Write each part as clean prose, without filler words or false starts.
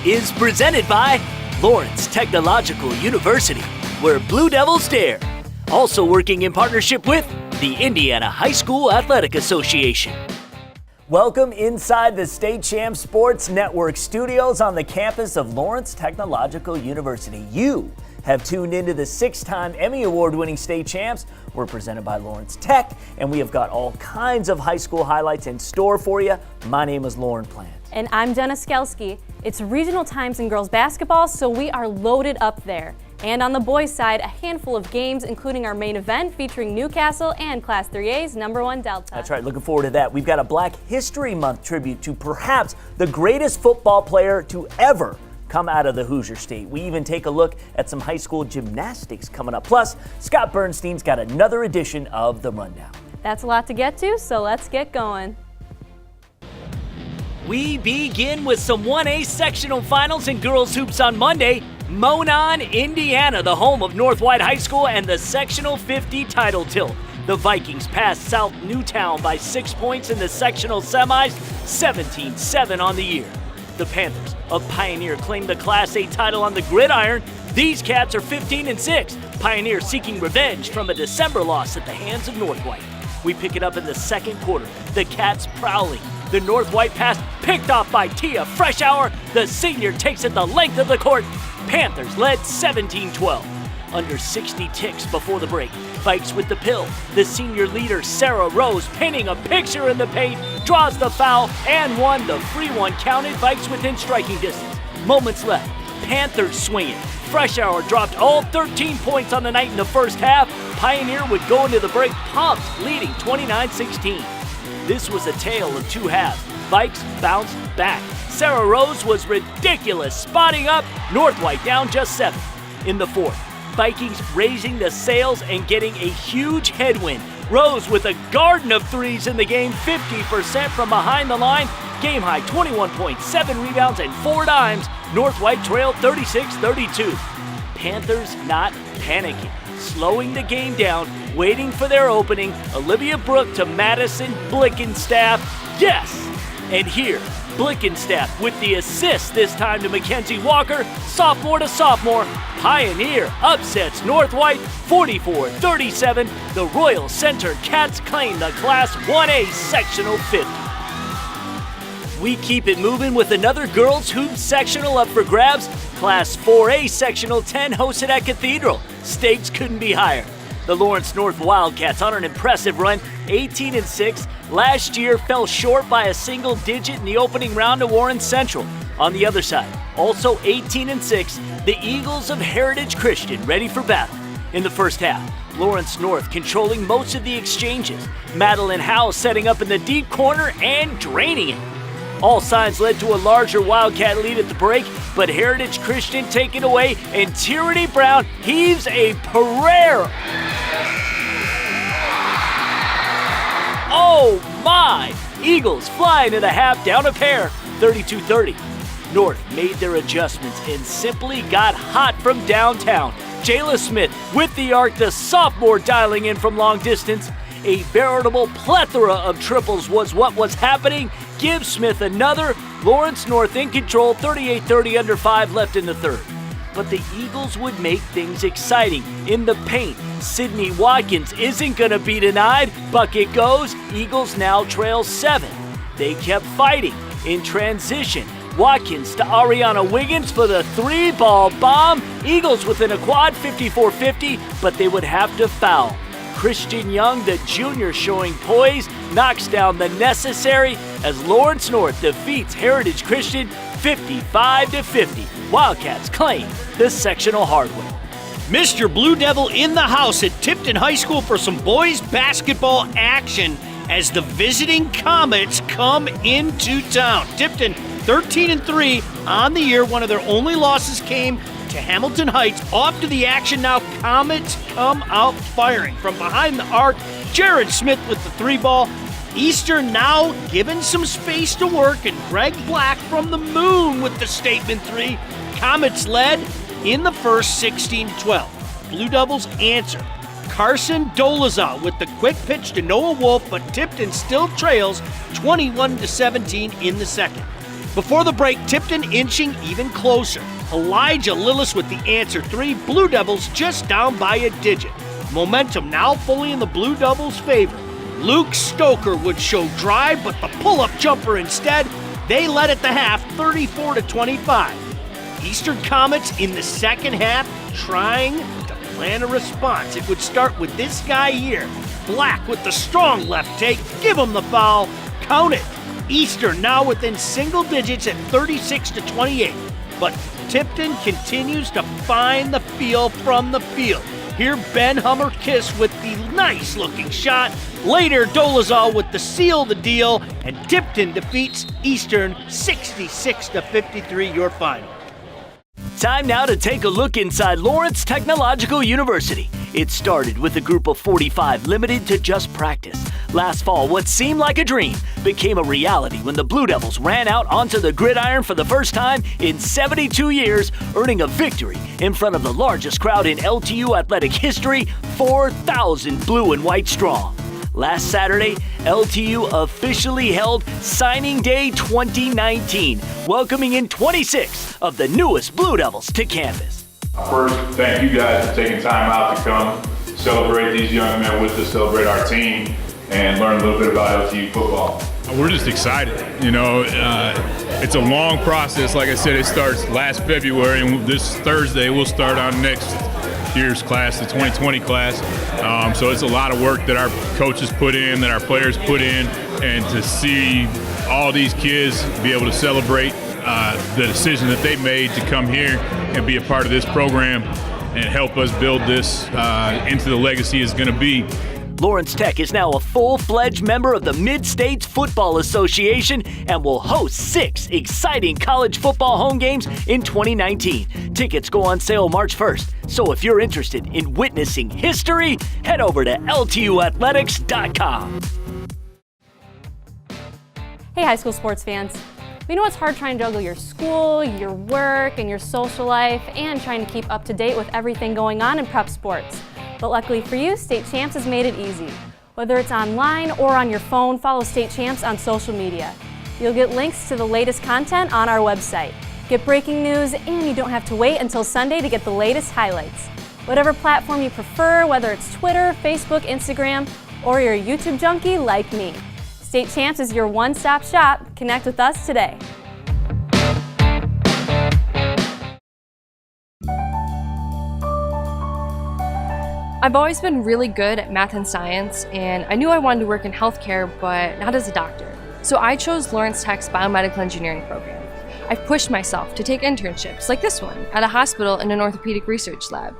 is presented by Lawrence Technological University, where Blue Devils dare. Also working in partnership with the Indiana High School Athletic Association. Welcome inside the State Champs Sports Network studios on the campus of Lawrence Technological University. You have tuned into the 6-time Emmy Award-winning State Champs. We're presented by Lawrence Tech, and we have got all kinds of high school highlights in store for you. My name is Lauren Plant. And I'm Jenna Skelski. It's regional times in girls basketball, so we are loaded up there. And on the boys' side, a handful of games, including our main event featuring Newcastle and Class 3A's #1 Delta. That's right, looking forward to that. We've got a Black History Month tribute to perhaps the greatest football player to ever come out of the Hoosier State. We even take a look at some high school gymnastics coming up. Plus, Scott Bernstein's got another edition of The Rundown. That's a lot to get to, so let's get going. We begin with some 1A sectional finals in girls hoops on Monday. Monon, Indiana, the home of North White High School and the Sectional 50 title tilt. The Vikings passed South Newtown by 6 points in the sectional semis, 17-7 on the year. The Panthers of Pioneer claimed the Class A title on the gridiron. These Cats are 15-6. Pioneer seeking revenge from a December loss at the hands of North White. We pick it up in the second quarter. The Cats prowling. The North White pass picked off by Tia Freshour. The senior takes it the length of the court. Panthers led 17-12. Under 60 ticks before the break. Vikes with the pill. The senior leader, Sarah Rose, painting a picture in the paint, draws the foul and won. The free one counted. Vikes within striking distance. Moments left. Panthers swinging. Freshour dropped all 13 points on the night in the first half. Pioneer would go into the break pumped, leading 29-16. This was a tale of two halves. Vikes bounced back. Sarah Rose was ridiculous, spotting up. North White down just 7 in the fourth. Vikings raising the sails and getting a huge headwind. Rose with a garden of threes in the game, 50% from behind the line. Game high 21 points, 7 rebounds, and 4 dimes. North White trailed 36-32. Panthers not panicking, slowing the game down, waiting for their opening. Olivia Brooke to Madison Blickenstaff. Yes! And here, Blickenstaff with the assist, this time to Mackenzie Walker, sophomore to sophomore. Pioneer upsets North White 44-37. The Royal Center Cats claim the Class 1A Sectional 50. We keep it moving with another girls hoops sectional up for grabs. Class 4A Sectional 10 hosted at Cathedral. Stakes couldn't be higher. The Lawrence North Wildcats on an impressive run, 18-6. Last year fell short by a single digit in the opening round of Warren Central. On the other side, also 18-6, the Eagles of Heritage Christian ready for battle. In the first half, Lawrence North controlling most of the exchanges. Madeline Howe setting up in the deep corner and draining it. All signs led to a larger Wildcat lead at the break, but Heritage Christian taken away, and Tyranny Brown heaves a prayer. Oh my! Eagles fly into the half down a pair, 32-30. North made their adjustments and simply got hot from downtown. Jayla Smith with the arc, the sophomore dialing in from long distance. A veritable plethora of triples was what was happening. Gibbs Smith another. Lawrence North in control, 38-30 under 5 left in the third. But the Eagles would make things exciting. In the paint, Sydney Watkins isn't going to be denied. Bucket goes. Eagles now trail 7. They kept fighting. In transition, Watkins to Ariana Wiggins for the 3-ball bomb. Eagles within a quad, 54-50, but they would have to foul. Christian Young, the junior, showing poise, knocks down the necessary as Lawrence North defeats Heritage Christian 55-50. Wildcats claim the sectional hardware. Mr. Blue Devil in the house at Tipton High School for some boys basketball action as the visiting Comets come into town. Tipton 13-3 on the year. One of their only losses came to Hamilton Heights. Off to the action now. Comets come out firing. From behind the arc, Jared Smith with the 3-ball. Eastern now given some space to work, and Greg Black from the moon with the statement 3. Comets led in the first 16-12. Blue Devils answer. Carson Dolezal with the quick pitch to Noah Wolf, but Tipton still trails 21-17 in the second. Before the break, Tipton inching even closer. Elijah Lillis with the answer 3. Blue Devils just down by a digit. Momentum now fully in the Blue Devils' favor. Luke Stoker would show drive, but the pull-up jumper instead. They led at the half, 34-25. Eastern Comets in the second half trying to plan a response. It would start with this guy here. Black with the strong left take. Give him the foul. Count it. Eastern now within single digits at 36-28. But Tipton continues to find the feel from the field. Here Ben Hummer-Kiss with the nice-looking shot. Later, Dolezal with the seal the deal. And Tipton defeats Eastern 66-53, your final. Time now to take a look inside Lawrence Technological University. It started with a group of 45 limited to just practice. Last fall, what seemed like a dream became a reality when the Blue Devils ran out onto the gridiron for the first time in 72 years, earning a victory in front of the largest crowd in LTU athletic history, 4,000 blue and white strong. Last Saturday, LTU officially held Signing Day 2019, welcoming in 26 of the newest Blue Devils to campus. First, thank you guys for taking time out to come celebrate these young men with us, celebrate our team, and learn a little bit about LTU football. We're just excited. It's a long process. Like I said, it starts last February, and this Thursday we'll start our next year's class, the 2020 class. So it's a lot of work that our coaches put in, that our players put in, and to see all these kids be able to celebrate the decision that they made to come here and be a part of this program and help us build this into the legacy it's going to be. Lawrence Tech is now a full-fledged member of the Mid-States Football Association and will host 6 exciting college football home games in 2019. Tickets go on sale March 1st, so if you're interested in witnessing history, head over to LTUathletics.com. Hey, high school sports fans. We know it's hard trying to juggle your school, your work, and your social life, and trying to keep up to date with everything going on in prep sports. But luckily for you, State Champs has made it easy. Whether it's online or on your phone, follow State Champs on social media. You'll get links to the latest content on our website. Get breaking news, and you don't have to wait until Sunday to get the latest highlights. Whatever platform you prefer, whether it's Twitter, Facebook, Instagram, or you're a YouTube junkie like me. State Champs is your one-stop shop. Connect with us today. I've always been really good at math and science, and I knew I wanted to work in healthcare, but not as a doctor. So I chose Lawrence Tech's biomedical engineering program. I've pushed myself to take internships, like this one, at a hospital in an orthopedic research lab.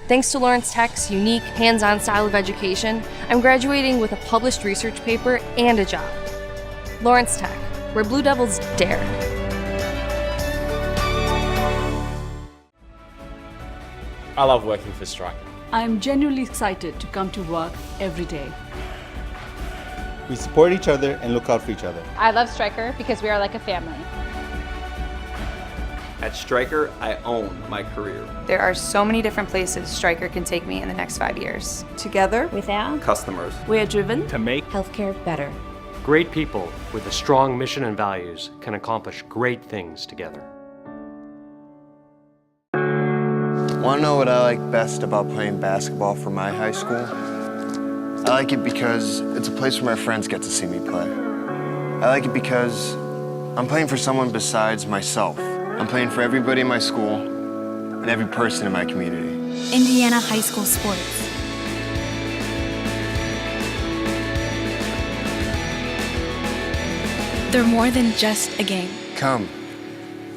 Thanks to Lawrence Tech's unique, hands-on style of education, I'm graduating with a published research paper and a job. Lawrence Tech, where Blue Devils dare. I love working for Stryker. I'm genuinely excited to come to work every day. We support each other and look out for each other. I love Stryker because we are like a family. At Stryker, I own my career. There are so many different places Stryker can take me in the next 5 years. Together, With our Customers. we are driven to make healthcare better. great people with a strong mission and values can accomplish great things together. Want to know what I like best about playing basketball for my high school? I like it because it's a place where my friends get to see me play. I like it because I'm playing for someone besides myself. I'm playing for everybody in my school and every person in my community. Indiana high school sports. They're more than just a game. Come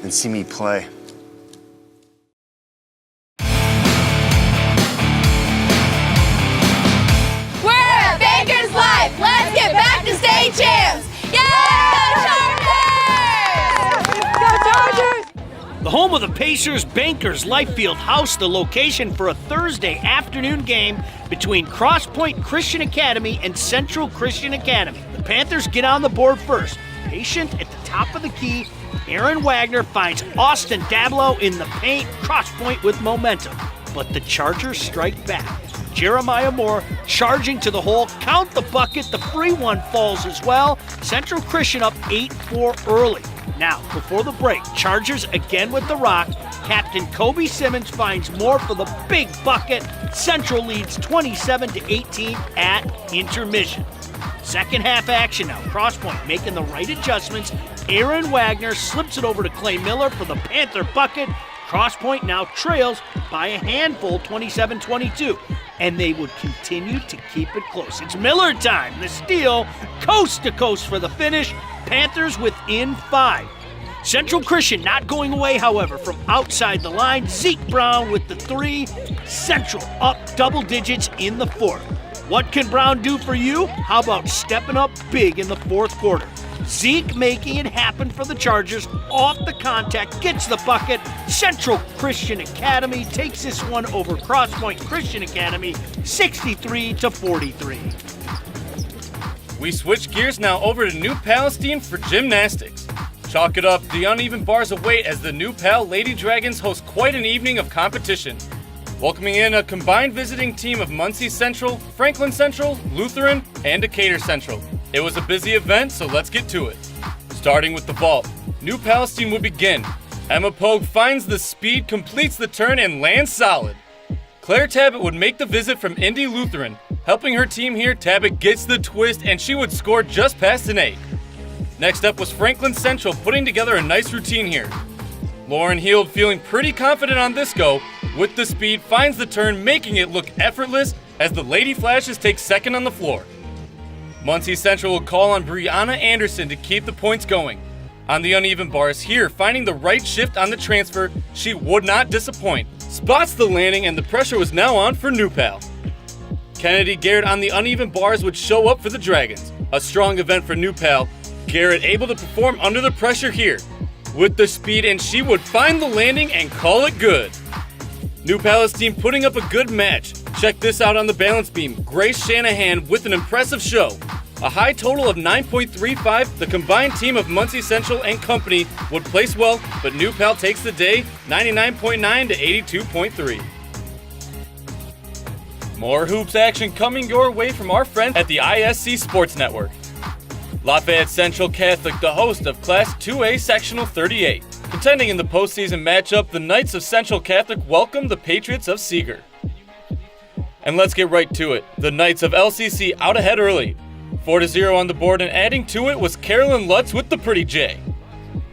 and see me play. We're at Bankers Life. Let's get back to state champs. The home of the Pacers, Bankers Life Field House, the location for a Thursday afternoon game between Cross Point Christian Academy and Central Christian Academy. The Panthers get on the board first. Patient at the top of the key, Aaron Wagner finds Austin Dablow in the paint, Cross Point with momentum. But the Chargers strike back. Jeremiah Moore charging to the hole, count the bucket, the free one falls as well. Central Christian up 8-4 early. Now, before the break, Chargers again with the rock. Captain Kobe Simmons finds more for the big bucket. Central leads 27-18 at intermission. Second half action now. Crosspoint making the right adjustments. Aaron Wagner slips it over to Clay Miller for the Panther bucket. Crosspoint now trails by a handful, 27-22. And they would continue to keep it close. It's Miller time. The steal, coast to coast for the finish. Panthers within 5. Central Christian not going away, however, from outside the line. Zeke Brown with the 3. Central up double digits in the 4th. What can Brown do for you? How about stepping up big in the 4th quarter? Zeke making it happen for the Chargers. Off the contact, gets the bucket. Central Christian Academy takes this one over Crosspoint Christian Academy, 63-43. We switch gears now over to New Palestine for gymnastics. Chalk it up, the uneven bars await as the New Pal Lady Dragons host quite an evening of competition. Welcoming in a combined visiting team of Muncie Central, Franklin Central, Lutheran, and Decatur Central. It was a busy event, so let's get to it. Starting with the vault, New Palestine will begin. Emma Pogue finds the speed, completes the turn, and lands solid. Claire Tabbitt would make the visit from Indy Lutheran. Helping her team here, Tabbitt gets the twist, and she would score just past an 8. Next up was Franklin Central, putting together a nice routine here. Lauren Heald feeling pretty confident on this go. With the speed, finds the turn, making it look effortless as the Lady Flashes take second on the floor. Muncie Central will call on Brianna Anderson to keep the points going. On the uneven bars here, finding the right shift on the transfer, she would not disappoint. Spots the landing and the pressure was now on for New Pal. Kennedy Garrett on the uneven bars would show up for the Dragons. A strong event for New Pal. Garrett able to perform under the pressure here. With the speed, and she would find the landing and call it good. New Palestine putting up a good match. Check this out on the balance beam. Grace Shanahan with an impressive show. A high total of 9.35, the combined team of Muncie Central and company would place well, but New Pal takes the day, 99.9 to 82.3. More hoops action coming your way from our friends at the ISC Sports Network. Lafayette Central Catholic, the host of Class 2A Sectional 38. Contending in the postseason matchup, the Knights of Central Catholic welcome the Patriots of Seeger. And let's get right to it. The Knights of LCC out ahead early. 4-0 on the board, and adding to it was Carolyn Lutz with the pretty J.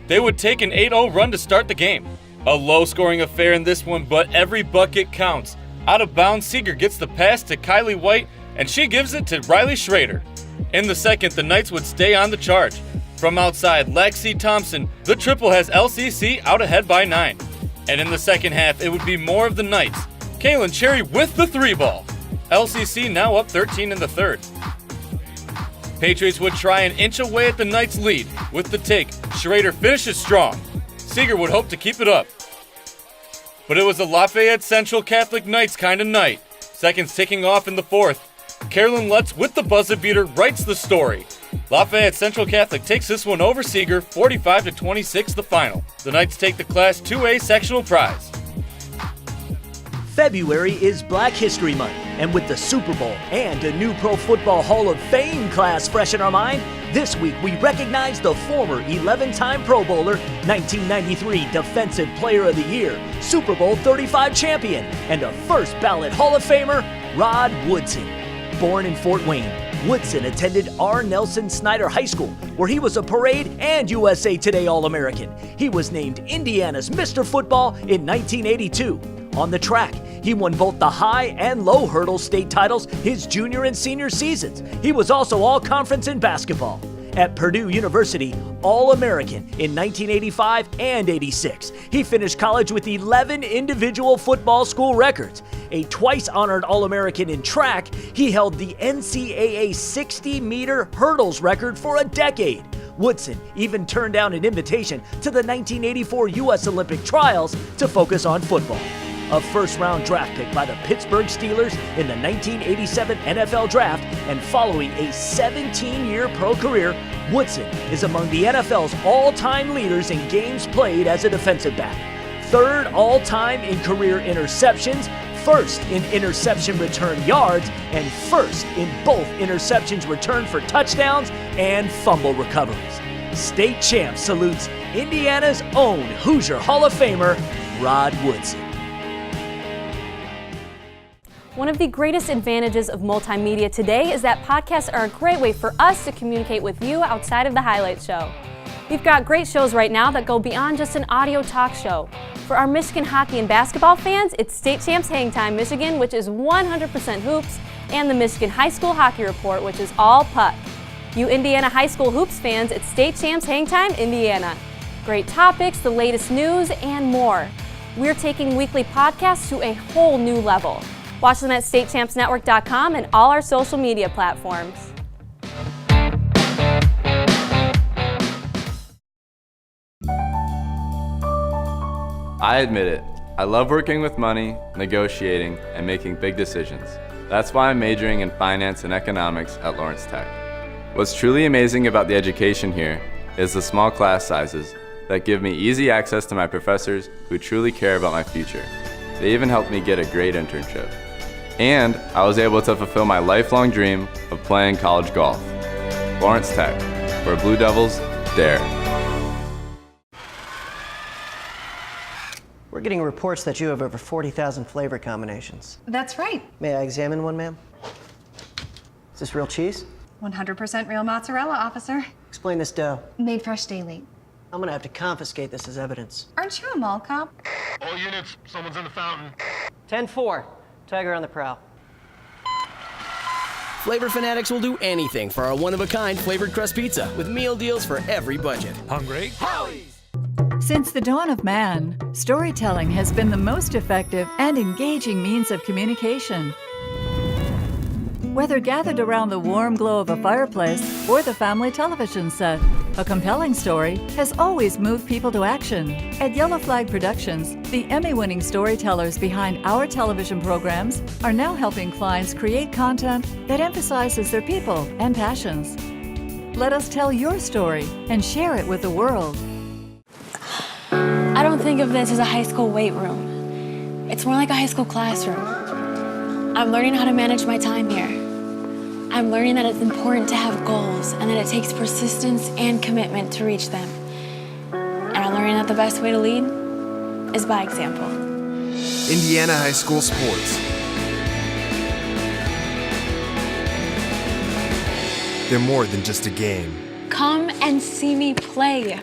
They would take an 8-0 run to start the game. A low-scoring affair in this one, but every bucket counts. Out of bounds, Seeger gets the pass to Kylie White, and she gives it to Riley Schrader. In the second, the Knights would stay on the charge. From outside, Lexi Thompson, the triple has LCC out ahead by 9. And in the second half, it would be more of the Knights. Kaylin Cherry with the 3-ball. LCC now up 13 in the third. Patriots would try and inch away at the Knights' lead. With the take, Schrader finishes strong. Seeger would hope to keep it up. But it was a Lafayette Central Catholic Knights kind of night. Seconds ticking off in the fourth. Carolyn Lutz with the buzzer beater writes the story. Lafayette Central Catholic takes this one over Seeger, 45-26 the final. The Knights take the Class 2A sectional prize. February is Black History Month, and with the Super Bowl and a new Pro Football Hall of Fame class fresh in our mind, this week we recognize the former 11-time Pro Bowler, 1993 Defensive Player of the Year, Super Bowl 35 champion, and a first ballot Hall of Famer, Rod Woodson. Born in Fort Wayne, Woodson attended R. Nelson Snyder High School, where he was a parade and USA Today All-American. He was named Indiana's Mr. Football in 1982. On the track, he won both the high and low hurdle state titles his junior and senior seasons. He was also all-conference in basketball. At Purdue University, All-American in 1985 and 86. He finished college with 11 individual football school records. A twice-honored All-American in track, he held the NCAA 60-meter hurdles record for a decade. Woodson even turned down an invitation to the 1984 U.S. Olympic trials to focus on football. A first-round draft pick by the Pittsburgh Steelers in the 1987 NFL Draft, and following a 17-year pro career, Woodson is among the NFL's all-time leaders in games played as a defensive back. Third all-time in career interceptions, first in interception return yards, and first in both interceptions returned for touchdowns and fumble recoveries. State Champs salutes Indiana's own Hoosier Hall of Famer, Rod Woodson. One of the greatest advantages of multimedia today is that podcasts are a great way for us to communicate with you outside of the highlight show. We've got great shows right now that go beyond just an audio talk show. For our Michigan hockey and basketball fans, it's State Champs Hang Time Michigan, which is 100% hoops, and the Michigan High School Hockey Report, which is all puck. You Indiana high school hoops fans, it's State Champs Hang Time Indiana. Great topics, the latest news, and more. We're taking weekly podcasts to a whole new level. Watch them at statechampsnetwork.com and all our social media platforms. I admit it, I love working with money, negotiating, and making big decisions. That's why I'm majoring in finance and economics at Lawrence Tech. What's truly amazing about the education here is the small class sizes that give me easy access to my professors who truly care about my future. They even helped me get a great internship. And I was able to fulfill my lifelong dream of playing college golf. Lawrence Tech, where Blue Devils dare. We're getting reports that you have over 40,000 flavor combinations. That's right. May I examine one, ma'am? Is this real cheese? 100% real mozzarella, officer. Explain this dough. Made fresh daily. I'm gonna have to confiscate this as evidence. Aren't you a mall cop? All units, someone's in the fountain. 10-4, Tiger on the prowl. Flavor fanatics will do anything for our one-of-a-kind flavored crust pizza with meal deals for every budget. Hungry? Howie's! Since the dawn of man, storytelling has been the most effective and engaging means of communication. Whether gathered around the warm glow of a fireplace or the family television set, a compelling story has always moved people to action. At Yellow Flag Productions, the Emmy-winning storytellers behind our television programs are now helping clients create content that emphasizes their people and passions. Let us tell your story and share it with the world. I don't think of this as a high school weight room. It's more like a high school classroom. I'm learning how to manage my time here. I'm learning that it's important to have goals and that it takes persistence and commitment to reach them. And I'm learning that the best way to lead is by example. Indiana High School Sports. They're more than just a game. Come and see me play.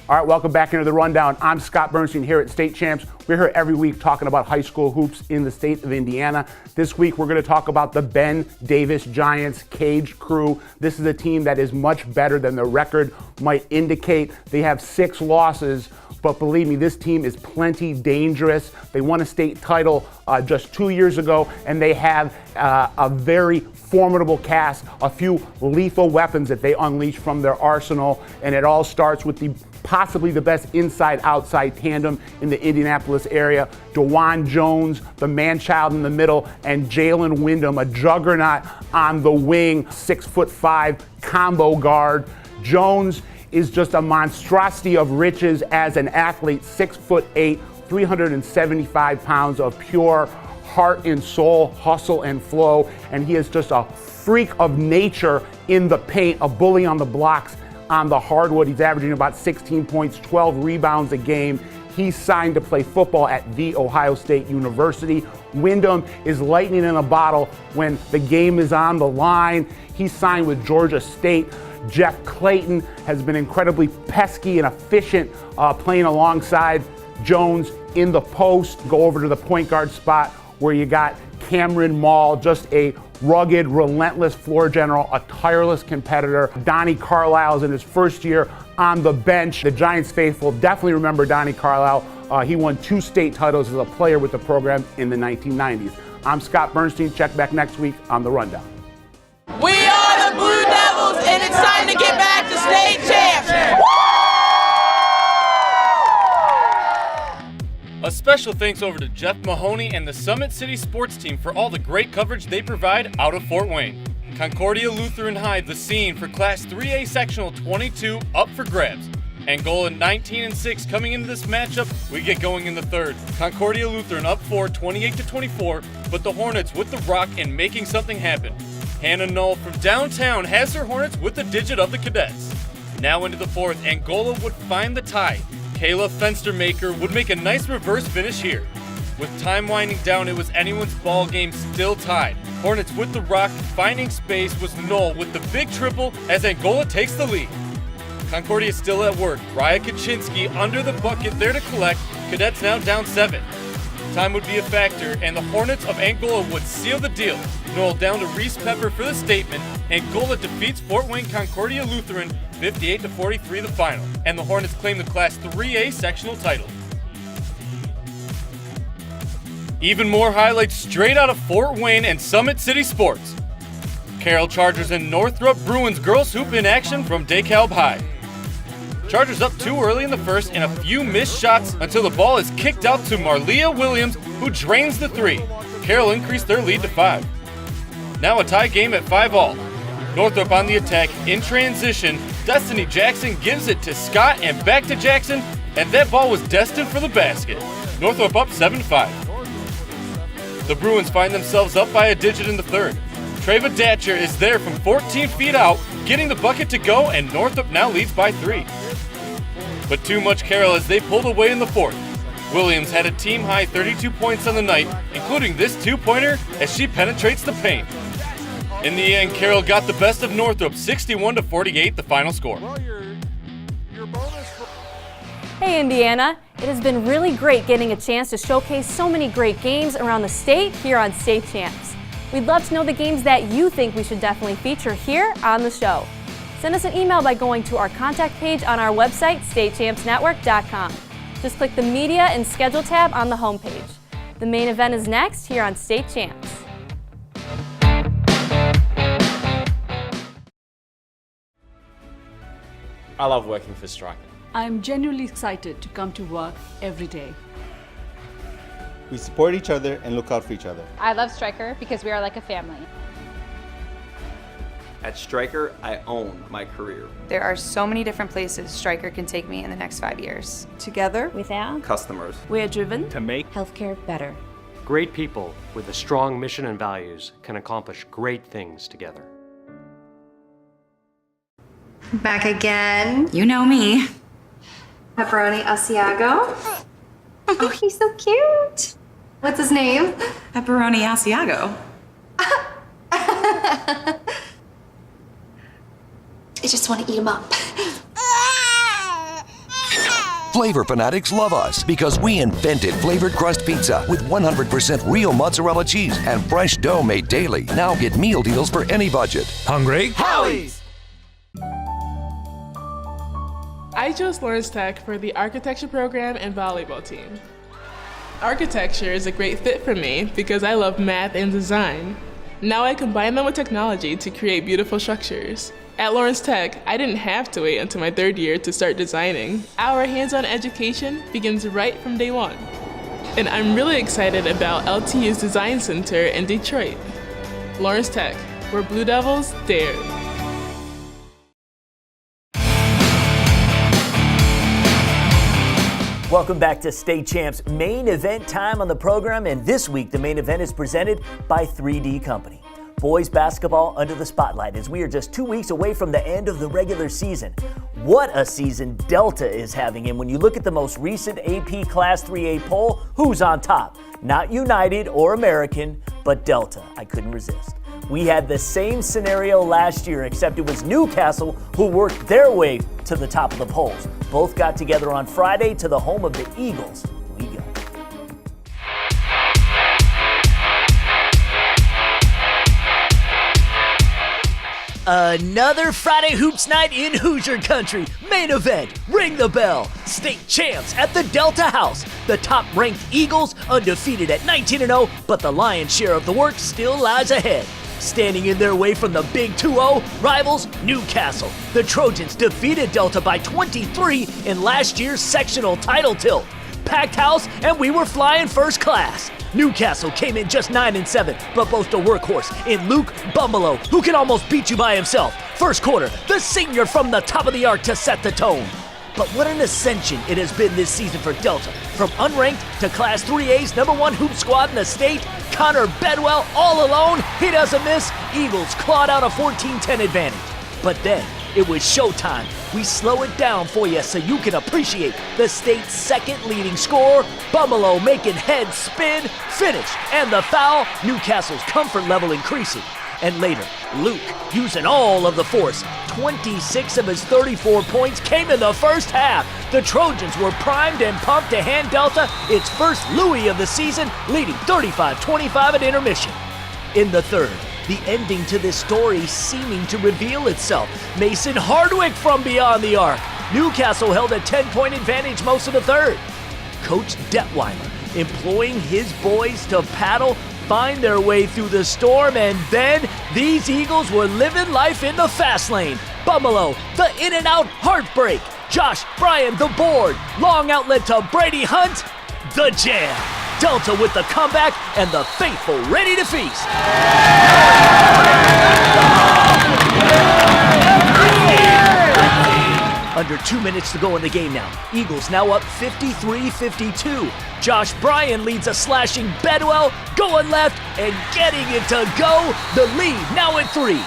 All right, welcome back into the Rundown. I'm Scott Bernstein here at State Champs. We're here every week talking about high school hoops in the state of Indiana. This week, we're going to talk about the Ben Davis Giants Cage Crew. This is a team that is much better than the record might indicate. They have 6 losses, but believe me, this team is plenty dangerous. They won a state title just 2 years ago, and they have a very formidable cast, a few lethal weapons that they unleash from their arsenal, and it all starts with possibly the best inside-outside tandem in the Indianapolis area. DeJuan Jones, the man-child in the middle, and Jalen Wyndham, a juggernaut on the wing, 6'5" combo guard. Jones is just a monstrosity of riches as an athlete, 6'8", 375 pounds of pure heart and soul, hustle and flow, and he is just a freak of nature in the paint, a bully on the blocks, on the hardwood. He's averaging about 16 points, 12 rebounds a game. He's signed to play football at The Ohio State University. Wyndham is lightning in a bottle when the game is on the line. He's signed with Georgia State. Jeff Clayton has been incredibly pesky and efficient playing alongside Jones in the post. Go over to the point guard spot where you got Cameron Mall, just a rugged, relentless floor general, a tireless competitor. Donnie Carlisle's in his first year on the bench. The Giants faithful definitely remember Donnie Carlisle. He won 2 state titles as a player with the program in the 1990s. I'm Scott Bernstein. Check back next week on The Rundown. We are the Blue Devils, and it's time to get back to state champs. A special thanks over to Jeff Mahoney and the Summit City sports team for all the great coverage they provide out of Fort Wayne. Concordia Lutheran High, the scene for Class 3A Sectional 22 up for grabs. Angola 19-6 coming into this matchup. We get going in the third. Concordia Lutheran up 4, 28-24, but the Hornets with the rock and making something happen. Hannah Null from downtown has her Hornets with the digit of the Cadets. Now into the fourth, Angola would find the tie. Kayla Fenstermaker would make a nice reverse finish here. With time winding down, it was anyone's ball game, still tied. Hornets with the rock, finding space was Null with the big triple as Angola takes the lead. Concordia still at work. Raya Kaczynski under the bucket there to collect. Cadets now down 7. Time would be a factor, and the Hornets of Angola would seal the deal. Null down to Reese Pepper for the statement. Angola defeats Fort Wayne Concordia Lutheran 58-43 the final, and the Hornets claim the Class 3A sectional title. Even more highlights straight out of Fort Wayne and Summit City sports. Carroll Chargers and Northrop Bruins girls hoop in action from DeKalb High. Chargers up 2 early in the first and a few missed shots until the ball is kicked out to Marlia Williams, who drains the 3. Carroll increased their lead to 5. Now a tie game at 5-all. Northrop on the attack in transition. Destiny Jackson gives it to Scott and back to Jackson, and that ball was destined for the basket. Northrop up 7-5. The Bruins find themselves up by a digit in the third. Treva Datcher is there from 14 feet out, getting the bucket to go, and Northrop now leads by 3. But too much Carroll as they pulled away in the fourth. Williams had a team-high 32 points on the night, including this 2-pointer as she penetrates the paint. In the end, Carroll got the best of Northrop, 61-48 the final score. Hey Indiana, it has been really great getting a chance to showcase so many great games around the state here on State Champs. We'd love to know the games that you think we should definitely feature here on the show. Send us an email by going to our contact page on our website, statechampsnetwork.com. Just click the Media and Schedule tab on the homepage. The main event is next here on State Champs. I love working for Striker. I'm genuinely excited to come to work every day. We support each other and look out for each other. I love Striker because we are like a family. At Striker, I own my career. There are so many different places Striker can take me in the next 5 years. Together, with our Customers. we are driven To make healthcare better. great people with a strong mission and values can accomplish great things together. Back again. You know me. Pepperoni Asiago. Oh, he's so cute. What's his name? Pepperoni Asiago. I just want to eat him up. Flavor fanatics love us because we invented flavored crust pizza with 100% real mozzarella cheese and fresh dough made daily. Now get meal deals for any budget. Hungry? Howie's! I chose Lawrence Tech for the architecture program and volleyball team. Architecture is a great fit for me because I love math and design. Now I combine them with technology to create beautiful structures. At Lawrence Tech, I didn't have to wait until my 3rd year to start designing. Our hands-on education begins right from day 1. And I'm really excited about LTU's Design Center in Detroit. Lawrence Tech, where Blue Devils dare. Welcome back to State Champs main event time on the program, and this week the main event is presented by 3D Company. Boys basketball under the spotlight as we are just 2 weeks away from the end of the regular season. What a season Delta is having, and when you look at the most recent AP Class 3A poll, who's on top? Not United or American, but Delta. I couldn't resist. We had the same scenario last year, except it was Newcastle who worked their way to the top of the polls. Both got together on Friday to the home of the Eagles. We go. Another Friday Hoops night in Hoosier Country. Main event, ring the bell. State champs at the Delta House. The top-ranked Eagles undefeated at 19-0, but the lion's share of the work still lies ahead. Standing in their way from the Big 2-0, rivals Newcastle. The Trojans defeated Delta by 23 in last year's sectional title tilt. Packed house, and we were flying first class. Newcastle came in just 9-7, but boast a workhorse in Luke Bumbelow, who can almost beat you by himself. First quarter, the senior from the top of the arc to set the tone. But what an ascension it has been this season for Delta. From unranked to Class 3A's #1 hoop squad in the state, Connor Bedwell all alone, he doesn't miss. Eagles clawed out a 14-10 advantage. But then, it was showtime. We slow it down for you so you can appreciate the state's second leading scorer, Bumalo making heads spin, finish, and the foul, Newcastle's comfort level increasing. And later, Luke using all of the force. 26 of his 34 points came in the first half. The Trojans were primed and pumped to hand Delta its first Louis of the season, leading 35-25 at intermission. In the third, the ending to this story seeming to reveal itself. Mason Hardwick from beyond the arc. Newcastle held a 10-point advantage most of the third. Coach Detweiler employing his boys to paddle, find their way through the storm, and then these Eagles were living life in the fast lane. Bumalo, the in-and-out heartbreak. Josh Bryan, the board. Long outlet to Brady Hunt, the jam. Delta with the comeback and the faithful ready to feast. Under 2 minutes to go in the game now. Eagles now up 53-52. Josh Bryan leads a slashing Bedwell, going left and getting it to go. The lead now at 3.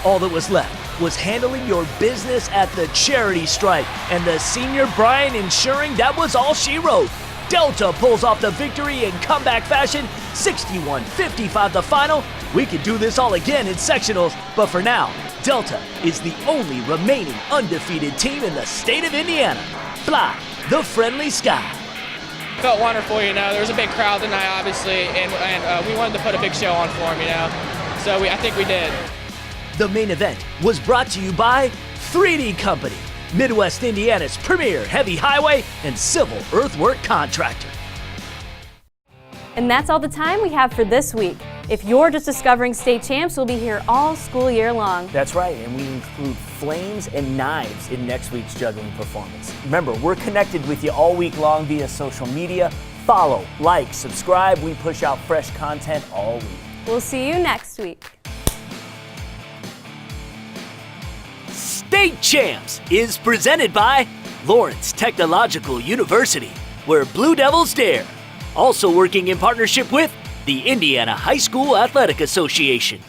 All that was left was handling your business at the charity stripe, and the senior Bryan ensuring that was all she wrote. Delta pulls off the victory in comeback fashion, 61-55 the final. We could do this all again in sectionals, but for now, Delta is the only remaining undefeated team in the state of Indiana. Fly the friendly sky. Felt wonderful, there was a big crowd tonight, obviously, and we wanted to put a big show on for them, so I think we did. The main event was brought to you by 3D Company, Midwest Indiana's premier heavy highway and civil earthwork contractor. And that's all the time we have for this week. If you're just discovering State Champs, we'll be here all school year long. That's right, and we include flames and knives in next week's juggling performance. Remember, we're connected with you all week long via social media. Follow, like, subscribe. We push out fresh content all week. We'll see you next week. State Champs is presented by Lawrence Technological University, where Blue Devils dare. Also working in partnership with the Indiana High School Athletic Association.